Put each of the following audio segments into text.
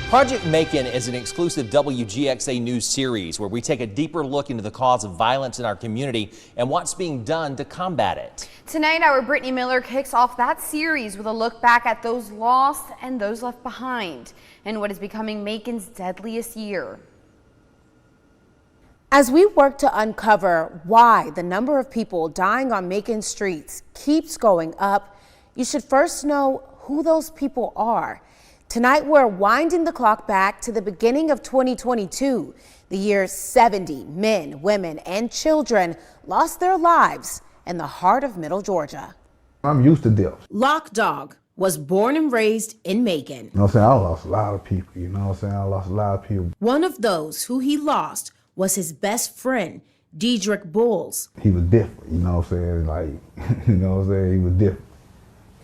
Project Macon is an exclusive WGXA news series where we take a deeper look into the cause of violence in our community and what's being done to combat it. Tonight, our Brittany Miller kicks off that series with a look back at those lost and those left behind in what is becoming Macon's deadliest year. As we work to uncover why the number of people dying on Macon streets keeps going up, you should first know who those people are. Tonight, we're winding the clock back to the beginning of 2022, the year 70 men, women, and children lost their lives in the heart of Middle Georgia. I'm used to death. Lock Dog was born and raised in Macon. You know what I'm saying? I lost a lot of people. You know what I'm saying? I lost a lot of people. One of those who he lost was his best friend, Dedrick Bulls. He was different. You know what I'm saying? Like, you know what I'm saying? He was different.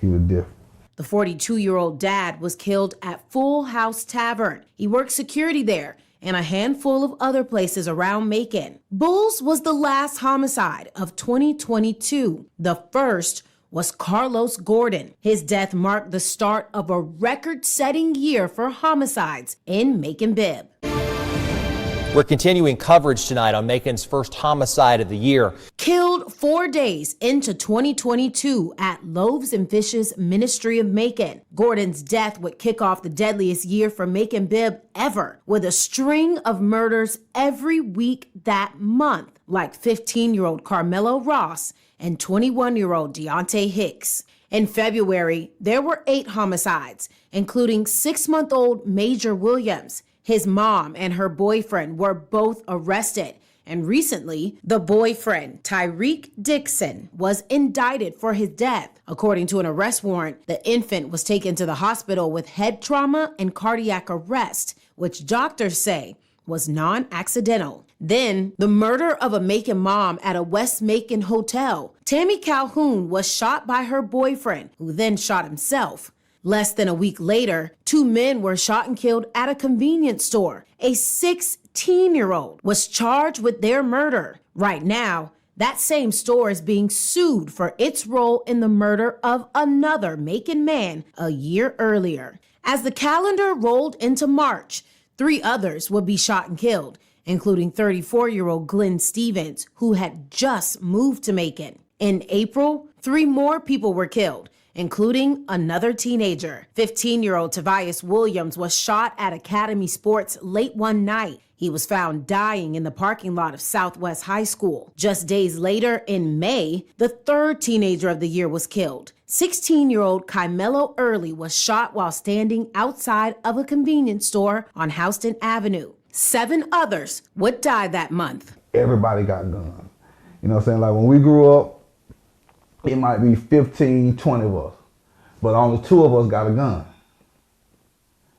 He was different. The 42-year-old dad was killed at Full House Tavern. He worked security there and a handful of other places around Macon. Bulls was the last homicide of 2022. The first was Carlos Gordon. His death marked the start of a record-setting year for homicides in Macon-Bibb. We're continuing coverage tonight on Macon's first homicide of the year. Killed 4 days into 2022 at Loaves and Fishes Ministry of Macon. Gordon's death would kick off the deadliest year for Macon-Bibb ever, with a string of murders every week that month, like 15-year-old Carmelo Ross and 21-year-old Deontay Hicks. In February, there were 8 homicides, including 6-month-old Major Williams. His mom and her boyfriend were both arrested. And recently, the boyfriend, Tyreek Dixon, was indicted for his death. According to an arrest warrant, the infant was taken to the hospital with head trauma and cardiac arrest, which doctors say was non-accidental. Then, the murder of a Macon mom at a West Macon hotel. Tammy Calhoun was shot by her boyfriend, who then shot himself. Less than a week later, 2 men were shot and killed at a convenience store. A 16-year-old was charged with their murder. Right now, that same store is being sued for its role in the murder of another Macon man a year earlier. As the calendar rolled into March, 3 others would be shot and killed, including 34-year-old Glenn Stevens, who had just moved to Macon. In April, 3 more people were killed, including another teenager. 15-year-old Tobias Williams was shot at Academy Sports late one night. He was found dying in the parking lot of Southwest High School. Just days later, in May, the 3rd teenager of the year was killed. 16-year-old Kymelo Early was shot while standing outside of a convenience store on Houston Avenue. 7 others would die that month. Everybody got guns. You know what I'm saying? Like when we grew up, it might be 15, 20 of us, but only 2 of us got a gun.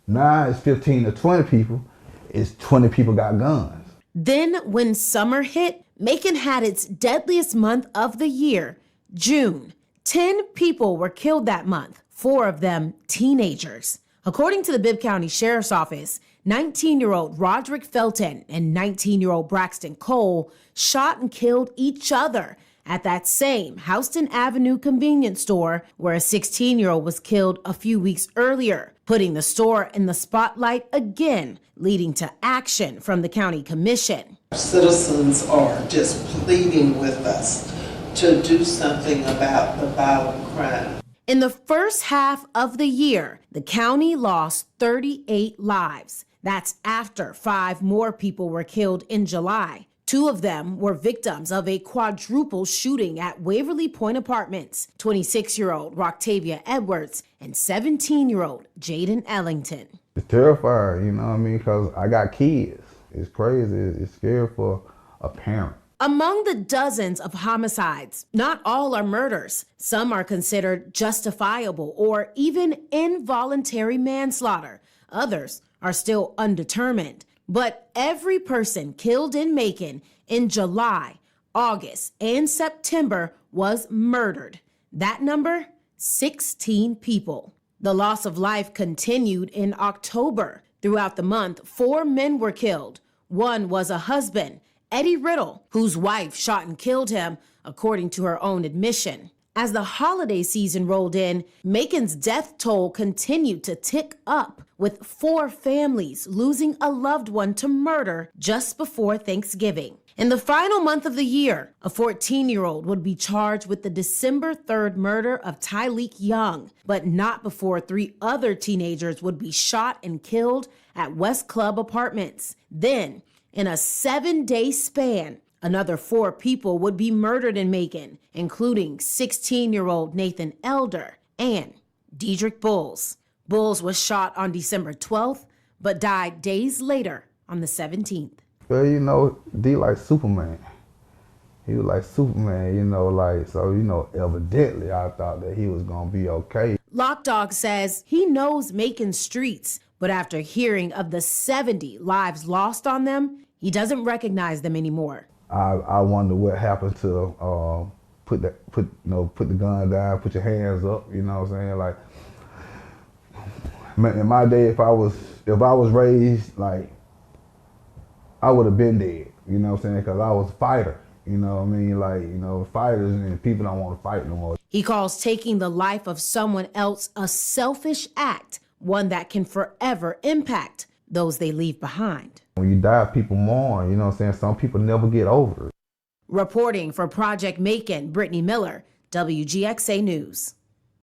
Now it's 15 to 20 people, it's 20 people got guns. Then when summer hit, Macon had its deadliest month of the year, June. 10 people were killed that month, 4 of them teenagers. According to the Bibb County Sheriff's Office, 19-year-old Roderick Felton and 19-year-old Braxton Cole shot and killed each other at that same Houston Avenue convenience store where a 16-year-old was killed a few weeks earlier, putting the store in the spotlight again, leading to action from the county commission. Citizens are just pleading with us to do something about the violent crime. In the first half of the year, the county lost 38 lives. That's after 5 more people were killed in July. 2 of them were victims of a quadruple shooting at Waverly Point Apartments, 26-year-old Roctavia Edwards and 17-year-old Jaden Ellington. It's terrifying, you know what I mean, because I got kids. It's crazy. It's scary for a parent. Among the dozens of homicides, not all are murders. Some are considered justifiable or even involuntary manslaughter. Others are still undetermined. But every person killed in Macon in July, August, and September was murdered. That number, 16 people. The loss of life continued in October. Throughout the month, 4 men were killed. One was a husband, Eddie Riddle, whose wife shot and killed him, according to her own admission. As the holiday season rolled in, Macon's death toll continued to tick up, with 4 families losing a loved one to murder just before Thanksgiving. In the final month of the year, a 14-year-old would be charged with the December 3rd murder of Tyleek Young, but not before 3 other teenagers would be shot and killed at West Club Apartments. Then, in a 7-day span, another 4 people would be murdered in Macon, including 16-year-old Nathan Elder and Dedrick Bulls. Bulls was shot on December 12th, but died days later on the 17th. Well, you know, D like Superman. He was like Superman, you know, like, so, you know, evidently I thought that he was gonna be okay. Lock Dog says he knows Macon streets, but after hearing of the 70 lives lost on them, he doesn't recognize them anymore. I wonder what happened to put the gun down, put your hands up, you know what I'm saying? Like, in my day, if I was raised, like, I would have been dead, you know what I'm saying? Because I was a fighter, you know what I mean? Like, you know, fighters and people don't want to fight no more. He calls taking the life of someone else a selfish act, one that can forever impact those they leave behind. When you die, people mourn, you know what I'm saying? Some people never get over it. Reporting for Project Macon, Brittany Miller, WGXA News.